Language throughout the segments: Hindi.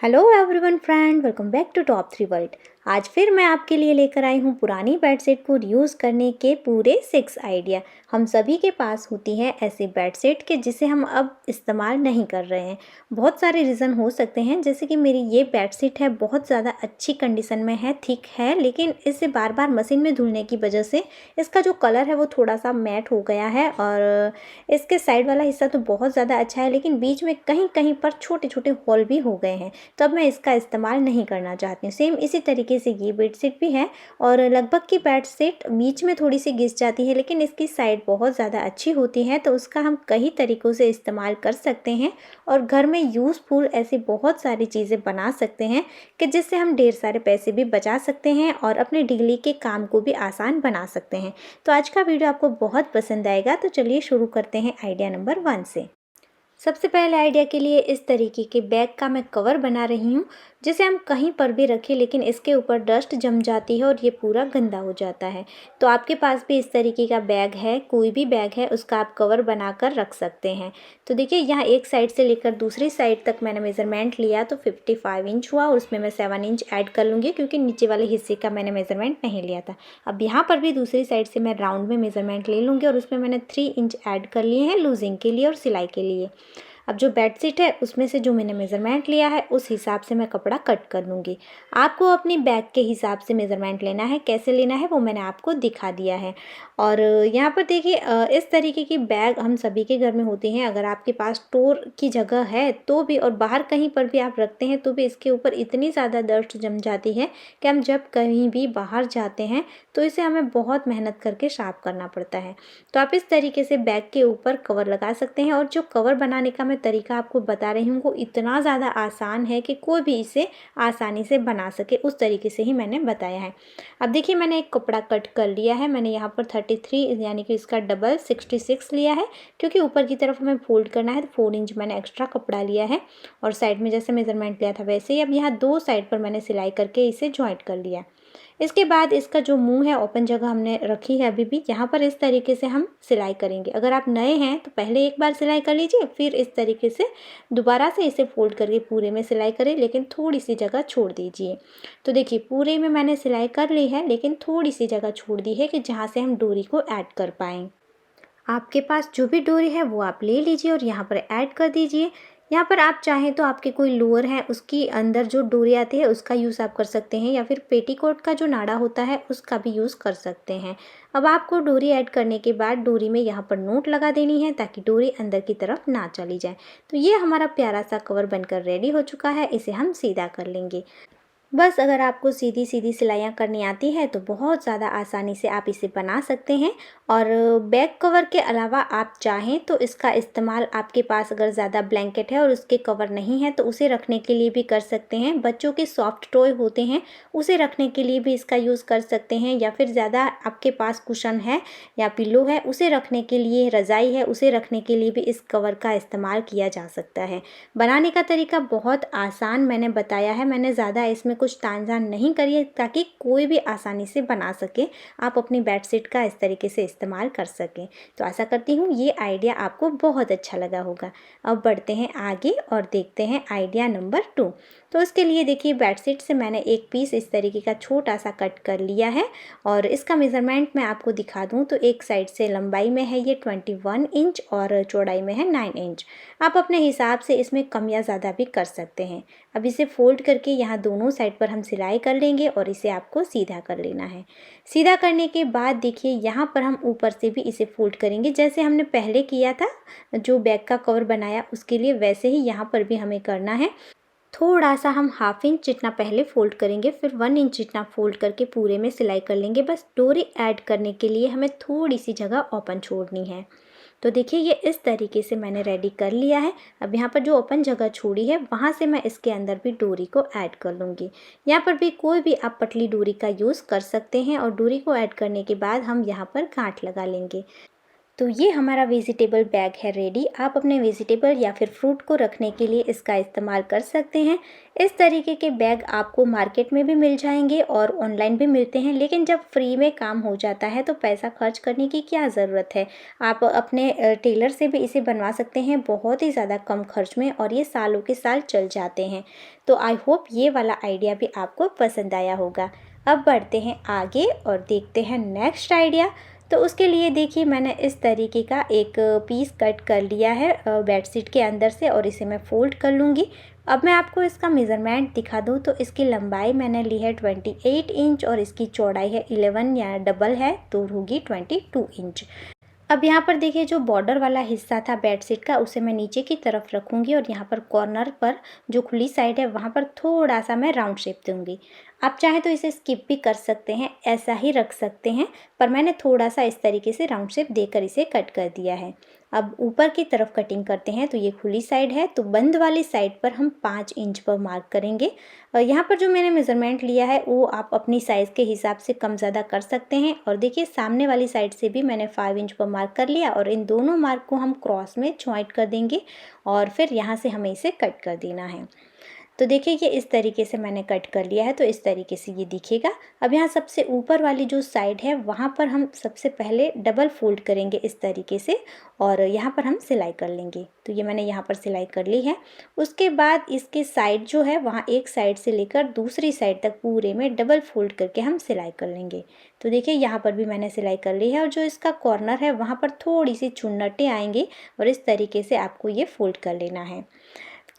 Hello everyone friend, welcome back to top 3 world. आज फिर मैं आपके लिए लेकर आई हूँ पुरानी बेडशीट को रीयूज़ करने के पूरे 6 आइडिया। हम सभी के पास होती है ऐसी बेडशीट के जिसे हम अब इस्तेमाल नहीं कर रहे हैं। बहुत सारे रीज़न हो सकते हैं, जैसे कि मेरी ये बेडशीट है बहुत ज़्यादा अच्छी कंडीशन में है, थिक है, लेकिन इसे बार बार मशीन में धुलने की वजह से इसका जो कलर है वो थोड़ा सा मैट हो गया है। और इसके साइड वाला हिस्सा तो बहुत ज़्यादा अच्छा है, लेकिन बीच में कहीं कहीं पर छोटे छोटे होल भी हो गए हैं, तो अब मैं इसका इस्तेमाल नहीं करना चाहती हूँ। सेम इसी तरीके से ये बेडशीट भी है, और लगभग की बेडशीट बीच में थोड़ी सी घिस जाती है, लेकिन इसकी साइड बहुत ज़्यादा अच्छी होती है, तो उसका हम कई तरीक़ों से इस्तेमाल कर सकते हैं और घर में यूज़फुल ऐसी बहुत सारी चीज़ें बना सकते हैं कि जिससे हम ढेर सारे पैसे भी बचा सकते हैं और अपने डेली के काम को भी आसान बना सकते हैं। तो आज का वीडियो आपको बहुत पसंद आएगा, तो चलिए शुरू करते हैं आइडिया नंबर 1 से। सबसे पहले आइडिया के लिए इस तरीके के बैग का मैं कवर बना रही हूँ, जिसे हम कहीं पर भी रखें लेकिन इसके ऊपर डस्ट जम जाती है और ये पूरा गंदा हो जाता है। तो आपके पास भी इस तरीके का बैग है, कोई भी बैग है, उसका आप कवर बनाकर रख सकते हैं। तो देखिए, यहाँ एक साइड से लेकर दूसरी साइड तक मैंने मेज़रमेंट लिया तो 55 इंच हुआ, और उसमें मैं 7 इंच ऐड कर लूँगी क्योंकि नीचे वाले हिस्से का मैंने मेज़रमेंट नहीं लिया था। अब यहाँ पर भी दूसरी साइड से मैं राउंड में मेज़रमेंट ले लूँगी और उसमें मैंने 3 इंच ऐड कर लिए हैं लूजिंग के लिए और सिलाई के लिए। अब जो बेडशीट है उसमें से जो मैंने मेज़रमेंट लिया है उस हिसाब से मैं कपड़ा कट कर लूँगी। आपको अपनी बैग के हिसाब से मेज़रमेंट लेना है, कैसे लेना है वो मैंने आपको दिखा दिया है। और यहाँ पर देखिए, इस तरीके की बैग हम सभी के घर में होती हैं। अगर आपके पास स्टोर की जगह है तो भी, और बाहर कहीं पर भी आप रखते हैं तो भी इसके ऊपर इतनी ज़्यादा डस्ट जम जाती है कि हम जब कहीं भी बाहर जाते हैं तो इसे हमें बहुत मेहनत करके साफ़ करना पड़ता है। तो आप इस तरीके से बैग के ऊपर कवर लगा सकते हैं, और जो कवर बनाने का तरीका आपको बता रही हूँ वो इतना ज़्यादा आसान है कि कोई भी इसे आसानी से बना सके, उस तरीके से ही मैंने बताया है। अब देखिए, मैंने एक कपड़ा कट कर लिया है। मैंने यहाँ पर 33 यानी कि इसका डबल 66 लिया है, क्योंकि ऊपर की तरफ हमें फोल्ड करना है तो 4 इंच मैंने एक्स्ट्रा कपड़ा लिया है, और साइड में जैसे मेजरमेंट लिया था वैसे ही अब यहाँ 2 साइड पर मैंने सिलाई करके इसे ज्वाइंट कर लिया। इसके बाद इसका जो मुंह है, ओपन जगह हमने रखी है अभी भी, यहाँ पर इस तरीके से हम सिलाई करेंगे। अगर आप नए हैं तो पहले एक बार सिलाई कर लीजिए, फिर इस तरीके से दोबारा से इसे फोल्ड करके पूरे में सिलाई करें, लेकिन थोड़ी सी जगह छोड़ दीजिए। तो देखिए, पूरे में मैंने सिलाई कर ली है, लेकिन थोड़ी सी जगह छोड़ दी है कि जहाँ से हम डोरी को ऐड कर पाएँ। आपके पास जो भी डोरी है वो आप ले लीजिए और यहाँ पर ऐड कर दीजिए। यहाँ पर आप चाहें तो आपके कोई लोअर है उसकी अंदर जो डोरी आती है उसका यूज़ आप कर सकते हैं, या फिर पेटीकोट का जो नाड़ा होता है उसका भी यूज़ कर सकते हैं। अब आपको डोरी ऐड करने के बाद डोरी में यहाँ पर नोट लगा देनी है ताकि डोरी अंदर की तरफ ना चली जाए। तो ये हमारा प्यारा सा कवर बनकर रेडी हो चुका है, इसे हम सीधा कर लेंगे। बस अगर आपको सीधी सीधी सिलाइयाँ करनी आती है तो बहुत ज़्यादा आसानी से आप इसे बना सकते हैं। और बैक कवर के अलावा आप चाहें तो इसका इस्तेमाल, आपके पास अगर ज़्यादा ब्लैंकेट है और उसके कवर नहीं है तो उसे रखने के लिए भी कर सकते हैं। बच्चों के सॉफ्ट टॉय होते हैं उसे रखने के लिए भी इसका यूज़ कर सकते हैं, या फिर ज़्यादा आपके पास कुशन है या पिल्लो है उसे रखने के लिए, रज़ाई है उसे रखने के लिए भी इस कवर का इस्तेमाल किया जा सकता है। बनाने का तरीका बहुत आसान मैंने बताया है, मैंने ज़्यादा इसमें कुछ तान-झान नहीं करी है ताकि कोई भी आसानी से बना सके, आप अपनी बेडशीट का इस तरीके से इस्तेमाल कर सकें। तो आशा करती हूँ ये आइडिया आपको बहुत अच्छा लगा होगा। अब बढ़ते हैं आगे और देखते हैं आइडिया नंबर 2। तो इसके लिए देखिए, बेडशीट से मैंने एक पीस इस तरीके का छोटा सा कट कर लिया है, और इसका मेज़रमेंट मैं आपको दिखा दूँ तो एक साइड से लंबाई में है ये 21 इंच और चौड़ाई में है 9 इंच। आप अपने हिसाब से इसमें कम या ज़्यादा भी कर सकते हैं। अब इसे फोल्ड करके यहाँ दोनों साइड पर हम सिलाई कर लेंगे और इसे आपको सीधा कर लेना है। सीधा करने के बाद देखिए, यहाँ पर हम ऊपर से भी इसे फोल्ड करेंगे जैसे हमने पहले किया था जो बैग का कवर बनाया उसके लिए, वैसे ही यहाँ पर भी हमें करना है। थोड़ा सा हम हाफ इंच जितना पहले फोल्ड करेंगे, फिर 1 इंच जितना फोल्ड करके पूरे में सिलाई कर लेंगे। बस डोरी ऐड करने के लिए हमें थोड़ी सी जगह ओपन छोड़नी है। तो देखिए, ये इस तरीके से मैंने रेडी कर लिया है। अब यहाँ पर जो ओपन जगह छोड़ी है वहाँ से मैं इसके अंदर भी डोरी को ऐड कर लूँगी। यहाँ पर भी कोई भी आप पतली डोरी का यूज़ कर सकते हैं, और डोरी को ऐड करने के बाद हम यहाँ पर गांठ लगा लेंगे। तो ये हमारा वेजिटेबल बैग है रेडी। आप अपने वेजिटेबल या फिर फ्रूट को रखने के लिए इसका इस्तेमाल कर सकते हैं। इस तरीके के बैग आपको मार्केट में भी मिल जाएंगे और ऑनलाइन भी मिलते हैं, लेकिन जब फ्री में काम हो जाता है तो पैसा खर्च करने की क्या ज़रूरत है। आप अपने टेलर से भी इसे बनवा सकते हैं बहुत ही ज़्यादा कम खर्च में, और ये सालों के साल चल जाते हैं। तो आई होप ये वाला आइडिया भी आपको पसंद आया होगा। अब बढ़ते हैं आगे और देखते हैं नेक्स्ट आइडिया। तो उसके लिए देखिए मैंने इस तरीके का एक पीस कट कर लिया है बेडशीट के अंदर से, और इसे मैं फोल्ड कर लूँगी। अब मैं आपको इसका मेज़रमेंट दिखा दूँ तो इसकी लंबाई मैंने ली है 28 इंच और इसकी चौड़ाई है 11, या डबल है तो होगी 22 इंच। अब यहाँ पर देखिए जो बॉर्डर वाला हिस्सा था बेडशीट का, उसे मैं नीचे की तरफ रखूँगी और यहाँ पर कॉर्नर पर जो खुली साइड है वहाँ पर थोड़ा सा मैं राउंड शेप दूँगी। आप चाहें तो इसे स्किप भी कर सकते हैं, ऐसा ही रख सकते हैं, पर मैंने थोड़ा सा इस तरीके से राउंड शेप देकर इसे कट कर दिया है। अब ऊपर की तरफ कटिंग करते हैं। तो ये खुली साइड है, तो बंद वाली साइड पर हम 5 इंच पर मार्क करेंगे। यहाँ पर जो मैंने मेज़रमेंट लिया है वो आप अपनी साइज़ के हिसाब से कम ज़्यादा कर सकते हैं। और देखिए सामने वाली साइड से भी मैंने 5 इंच पर मार्क कर लिया, और इन दोनों मार्क को हम क्रॉस में जॉइंट कर देंगे और फिर यहाँ से हमें इसे कट कर देना है। तो देखिए ये इस तरीके से मैंने कट कर लिया है, तो इस तरीके से ये दिखेगा। अब यहाँ सबसे ऊपर वाली जो साइड है वहाँ पर हम सबसे पहले डबल फोल्ड करेंगे इस तरीके से, और यहाँ पर हम सिलाई कर लेंगे। तो ये मैंने यहाँ पर सिलाई कर ली है। उसके बाद इसके साइड जो है वहाँ एक साइड से लेकर दूसरी साइड तक पूरे में डबल फोल्ड करके हम सिलाई कर लेंगे। तो देखिए यहाँ पर भी मैंने सिलाई कर ली है, और जो इसका कॉर्नर है वहाँ पर थोड़ी सी चुन्नटें आएंगी, और इस तरीके से आपको ये फोल्ड कर लेना है।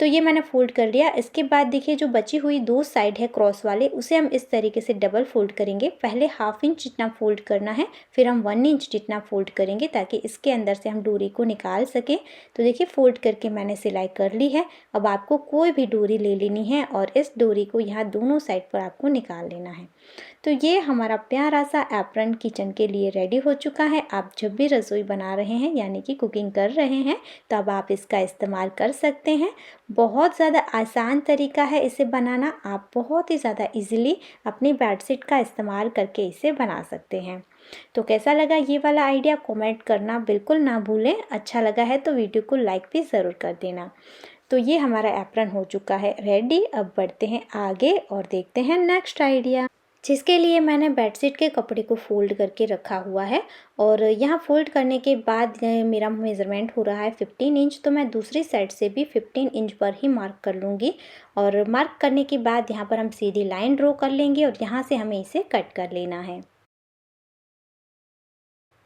तो ये मैंने फोल्ड कर लिया। इसके बाद देखिए जो बची हुई दो साइड है क्रॉस वाले, उसे हम इस तरीके से डबल फोल्ड करेंगे। पहले हाफ इंच जितना फोल्ड करना है, फिर हम 1 इंच जितना फोल्ड करेंगे ताकि इसके अंदर से हम डोरी को निकाल सकें। तो देखिए फोल्ड करके मैंने सिलाई कर ली है। अब आपको कोई भी डोरी ले लेनी है और इस डोरी को यहाँ दोनों साइड पर आपको निकाल लेना है। तो ये हमारा प्यारा सा एप्रन किचन के लिए रेडी हो चुका है। आप जब भी रसोई बना रहे हैं यानी कि कुकिंग कर रहे हैं, तब आप इसका इस्तेमाल कर सकते हैं। बहुत ज़्यादा आसान तरीका है इसे बनाना। आप बहुत ही ज़्यादा इजीली अपनी बेडशीट का इस्तेमाल करके इसे बना सकते हैं। तो कैसा लगा ये वाला आइडिया, कमेंट करना बिल्कुल ना भूलें। अच्छा लगा है तो वीडियो को लाइक भी ज़रूर कर देना। तो ये हमारा एप्रन हो चुका है रेडी। अब बढ़ते हैं आगे और देखते हैं नेक्स्ट आइडिया, जिसके लिए मैंने बेडशीट के कपड़े को फ़ोल्ड करके रखा हुआ है। और यहाँ फ़ोल्ड करने के बाद मेरा मेज़रमेंट हो रहा है 15 इंच, तो मैं दूसरी साइड से भी 15 इंच पर ही मार्क कर लूँगी। और मार्क करने के बाद यहाँ पर हम सीधी लाइन ड्रॉ कर लेंगे और यहाँ से हमें इसे कट कर लेना है।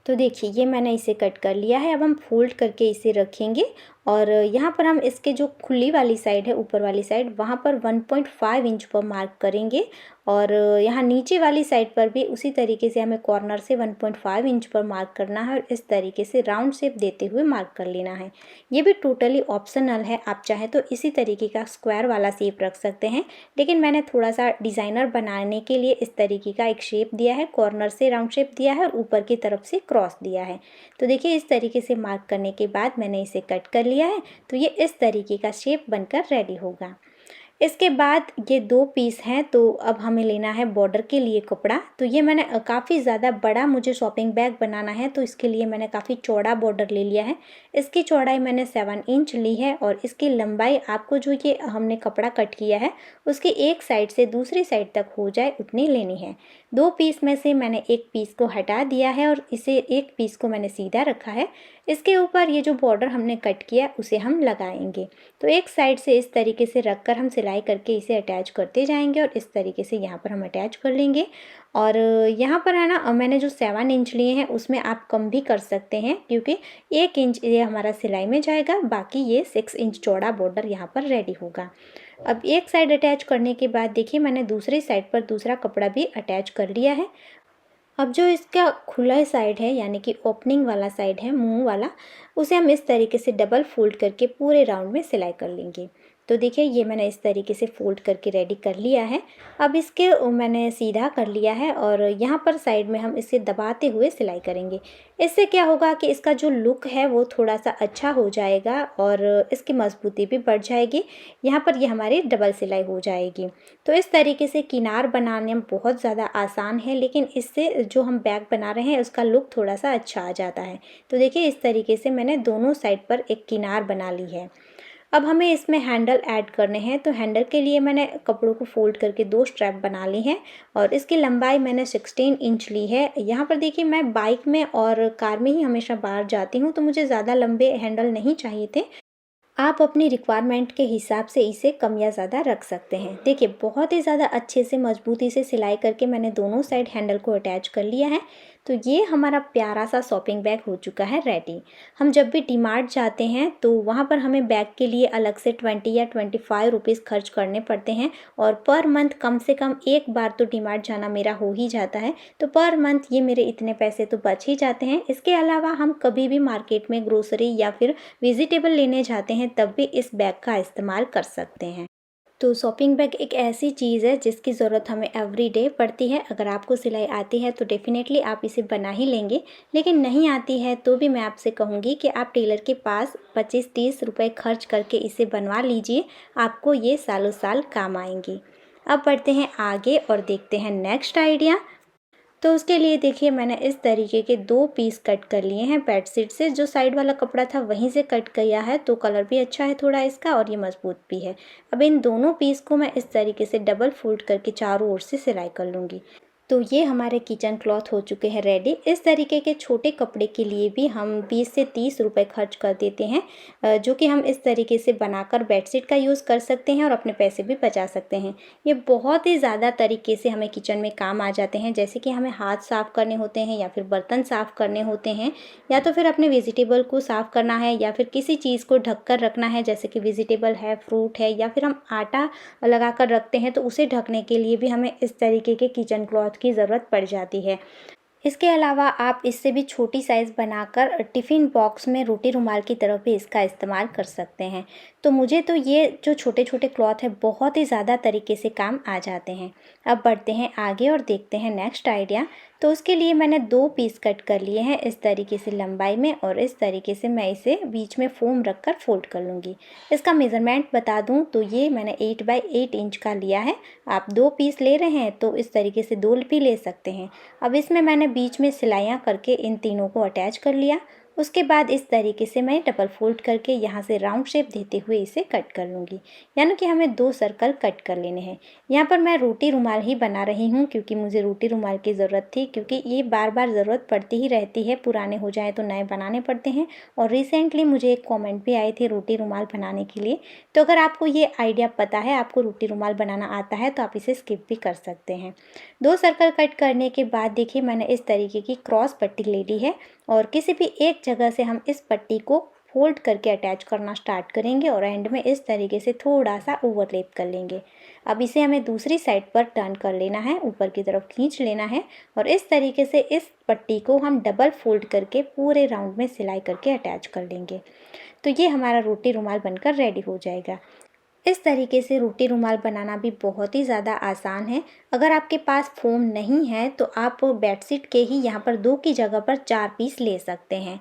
तो देखिए ये मैंने इसे कट कर लिया है। अब हम फोल्ड करके इसे रखेंगे, और यहाँ पर हम इसके जो खुली वाली साइड है, ऊपर वाली साइड, वहाँ पर 1.5 इंच पर मार्क करेंगे। और यहाँ नीचे वाली साइड पर भी उसी तरीके से हमें कॉर्नर से 1.5 इंच पर मार्क करना है, और इस तरीके से राउंड शेप देते हुए मार्क कर लेना है। ये भी टोटली ऑप्शनल है, आप चाहे तो इसी तरीके का स्क्वायर वाला शेप रख सकते हैं, लेकिन मैंने थोड़ा सा डिज़ाइनर बनाने के लिए इस तरीके का एक शेप दिया है। कॉर्नर से राउंड शेप दिया है और ऊपर की तरफ से क्रॉस दिया है। तो देखिए इस तरीके से मार्क करने के बाद मैंने इसे कट कर लिया है। तो ये इस तरीके का शेप बनकर रेडी होगा। इसके बाद ये दो पीस हैं, तो अब हमें लेना है बॉर्डर के लिए कपड़ा। तो ये मैंने काफ़ी ज़्यादा बड़ा मुझे शॉपिंग बैग बनाना है, तो इसके लिए मैंने काफ़ी चौड़ा बॉर्डर ले लिया है। इसकी चौड़ाई मैंने 7 इंच ली है, और इसकी लंबाई आपको जो ये हमने कपड़ा कट किया है उसकी एक साइड से दूसरी साइड तक हो जाए उतनी लेनी है। दो पीस में से मैंने एक पीस को हटा दिया है और इसे एक पीस को मैंने सीधा रखा है। इसके ऊपर ये जो बॉर्डर हमने कट किया उसे हम लगाएंगे। तो एक साइड से इस तरीके से रखकर हम सिलाई करके इसे अटैच करते जाएंगे, और इस तरीके से यहाँ पर हम अटैच कर लेंगे। और यहाँ पर है ना, मैंने जो 7 इंच लिए हैं उसमें आप कम भी कर सकते हैं, क्योंकि 1 इंच ये हमारा सिलाई में जाएगा, बाकी ये 6 इंच चौड़ा बॉर्डर यहाँ पर रेडी होगा। अब एक साइड अटैच करने के बाद देखिए मैंने दूसरी साइड पर दूसरा कपड़ा भी अटैच कर लिया है। अब जो इसका खुला साइड है यानी कि ओपनिंग वाला साइड है, मुंह वाला, उसे हम इस तरीके से डबल फोल्ड करके पूरे राउंड में सिलाई कर लेंगे। तो देखिए ये मैंने इस तरीके से फ़ोल्ड करके रेडी कर लिया है। अब इसके मैंने सीधा कर लिया है और यहाँ पर साइड में हम इसे दबाते हुए सिलाई करेंगे। इससे क्या होगा कि इसका जो लुक है वो थोड़ा-सा अच्छा हो जाएगा और इसकी मज़बूती भी बढ़ जाएगी। यहाँ पर ये हमारी डबल सिलाई हो जाएगी। तो इस तरीके से किनार बनाने में बहुत ज़्यादा आसान है, लेकिन इससे जो हम बैग बना रहे हैं उसका लुक थोड़ा-सा अच्छा आ जाता है। तो देखिए इस तरीके से मैंने दोनों साइड पर एक किनार बना ली है। अब हमें इसमें हैंडल ऐड करने हैं, तो हैंडल के लिए मैंने कपड़ों को फ़ोल्ड करके 2 स्ट्रैप बना ली हैं और इसकी लंबाई मैंने 16 इंच ली है। यहाँ पर देखिए मैं बाइक में और कार में ही हमेशा बाहर जाती हूँ, तो मुझे ज़्यादा लंबे हैंडल नहीं चाहिए थे। आप अपनी रिक्वायरमेंट के हिसाब से इसे कम या ज़्यादा रख सकते हैं। देखिए बहुत ही ज़्यादा अच्छे से मजबूती से सिलाई करके मैंने दोनों साइड हैंडल को अटैच कर लिया है। तो ये हमारा प्यारा सा शॉपिंग बैग हो चुका है रेडी। हम जब भी डीमार्ट जाते हैं तो वहाँ पर हमें बैग के लिए अलग से 20 या 25 रुपीज़ खर्च करने पड़ते हैं और पर मंथ कम से कम एक बार तो डीमार्ट जाना मेरा हो ही जाता है। तो पर मंथ ये मेरे इतने पैसे तो बच ही जाते हैं। इसके अलावा हम कभी भी मार्केट में ग्रोसरी या फिर वेजिटेबल लेने जाते हैं तब भी इस बैग का इस्तेमाल कर सकते हैं। तो शॉपिंग बैग एक ऐसी चीज़ है जिसकी ज़रूरत हमें एवरीडे पड़ती है। अगर आपको सिलाई आती है तो डेफ़िनेटली आप इसे बना ही लेंगे, लेकिन नहीं आती है तो भी मैं आपसे कहूँगी कि आप टेलर के पास 25-30 रुपए खर्च करके इसे बनवा लीजिए, आपको ये सालों साल काम आएंगी। अब बढ़ते हैं आगे और देखते हैं नेक्स्ट आइडिया। तो उसके लिए देखिए मैंने इस तरीके के 2 पीस कट कर लिए हैं बेडशीट से। जो साइड वाला कपड़ा था वहीं से कट किया है, तो कलर भी अच्छा है थोड़ा इसका और ये मजबूत भी है। अब इन दोनों पीस को मैं इस तरीके से डबल फोल्ड करके चारों ओर से सिलाई कर लूँगी। तो ये हमारे किचन क्लॉथ हो चुके हैं रेडी। इस तरीके के छोटे कपड़े के लिए भी हम 20 से 30 रुपए खर्च कर देते हैं, जो कि हम इस तरीके से बनाकर बेडशीट का यूज़ कर सकते हैं और अपने पैसे भी बचा सकते हैं। ये बहुत ही ज़्यादा तरीके से हमें किचन में काम आ जाते हैं, जैसे कि हमें हाथ साफ़ करने होते हैं या फिर बर्तन साफ़ करने होते हैं, या तो फिर अपने वेजिटेबल को साफ़ करना है या फिर किसी चीज़ को ढक कर रखना है, जैसे कि वेजिटेबल है, फ्रूट है, या फिर हम आटा लगा कर रखते हैं तो उसे ढकने के लिए भी हमें इस तरीके के किचन क्लॉथ की ज़रूरत पड़ जाती है। इसके अलावा आप इससे भी छोटी साइज़ बनाकर टिफ़िन बॉक्स में रोटी रुमाल की तरह भी इसका इस्तेमाल कर सकते हैं। तो मुझे तो ये जो छोटे-छोटे क्लॉथ है बहुत ही ज़्यादा तरीके से काम आ जाते हैं। अब बढ़ते हैं आगे और देखते हैं नेक्स्ट आइडिया। तो उसके लिए मैंने 2 पीस कट कर लिए हैं इस तरीके से लंबाई में और इस तरीके से मैं इसे बीच में फ़ोम रखकर फ़ोल्ड कर लूँगी। इसका मेज़रमेंट बता दूँ तो ये मैंने 8 बाय 8 इंच का लिया है। आप 2 पीस ले रहे हैं तो इस तरीके से 2 भी ले सकते हैं। अब इसमें मैंने बीच में सिलाइयाँ करके इन तीनों को अटैच कर लिया। उसके बाद इस तरीके से मैं डबल फोल्ड करके यहाँ से राउंड शेप देते हुए इसे कट कर लूँगी, यानी कि हमें 2 सर्कल कट कर लेने हैं। यहाँ पर मैं रोटी रुमाल ही बना रही हूँ क्योंकि मुझे रोटी रुमाल की ज़रूरत थी, क्योंकि ये बार बार ज़रूरत पड़ती ही रहती है, पुराने हो जाए तो नए बनाने पड़ते हैं। और रिसेंटली मुझे एक कॉमेंट भी आए थे रोटी रुमाल बनाने के लिए। तो अगर आपको ये आइडिया पता है, आपको रोटी रुमाल बनाना आता है, तो आप इसे स्किप भी कर सकते हैं। 2 सर्कल कट करने के बाद देखिए मैंने इस तरीके की क्रॉस पट्टी ले ली है और किसी भी एक जगह से हम इस पट्टी को फोल्ड करके अटैच करना स्टार्ट करेंगे और एंड में इस तरीके से थोड़ा सा ओवरलैप कर लेंगे। अब इसे हमें दूसरी साइड पर टर्न कर लेना है, ऊपर की तरफ खींच लेना है और इस तरीके से इस पट्टी को हम डबल फोल्ड करके पूरे राउंड में सिलाई करके अटैच कर लेंगे। तो ये हमारा रोटी रुमाल बनकर रेडी हो जाएगा। इस तरीके से रोटी रुमाल बनाना भी बहुत ही ज़्यादा आसान है। अगर आपके पास फ़ोम नहीं है तो आप बेडशीट के ही यहाँ पर 2 की जगह पर 4 पीस ले सकते हैं।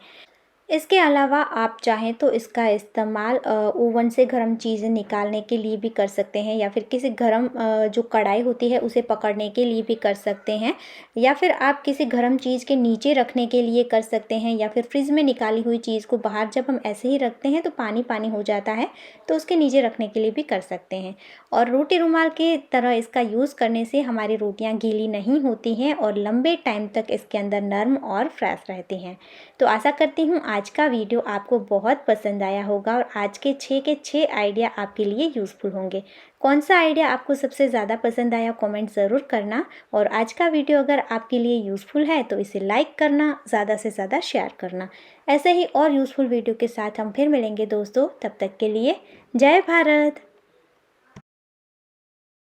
इसके अलावा आप चाहें तो इसका इस्तेमाल ओवन से गर्म चीज़ें निकालने के लिए भी कर सकते हैं, या फिर किसी गर्म जो कढ़ाई होती है उसे पकड़ने के लिए भी कर सकते हैं, या फिर आप किसी गर्म चीज़ के नीचे रखने के लिए कर सकते हैं, या फिर फ्रिज में निकाली हुई चीज़ को बाहर जब हम ऐसे ही रखते हैं तो पानी पानी हो जाता है, तो उसके नीचे रखने के लिए भी कर सकते हैं। और रोटी रुमाल के तरह इसका यूज़ करने से हमारी रोटियाँ गीली नहीं होती हैं और लंबे टाइम तक इसके अंदर नरम और फ्रेश रहती हैं। तो आशा करती हूँ आज का वीडियो आपको बहुत पसंद आया होगा और आज के 6 के 6 आइडिया आपके लिए यूज़फुल होंगे। कौन सा आइडिया आपको सबसे ज़्यादा पसंद आया कमेंट ज़रूर करना, और आज का वीडियो अगर आपके लिए यूज़फुल है तो इसे लाइक करना, ज़्यादा से ज़्यादा शेयर करना। ऐसे ही और यूज़फुल वीडियो के साथ हम फिर मिलेंगे दोस्तों, तब तक के लिए जय भारत।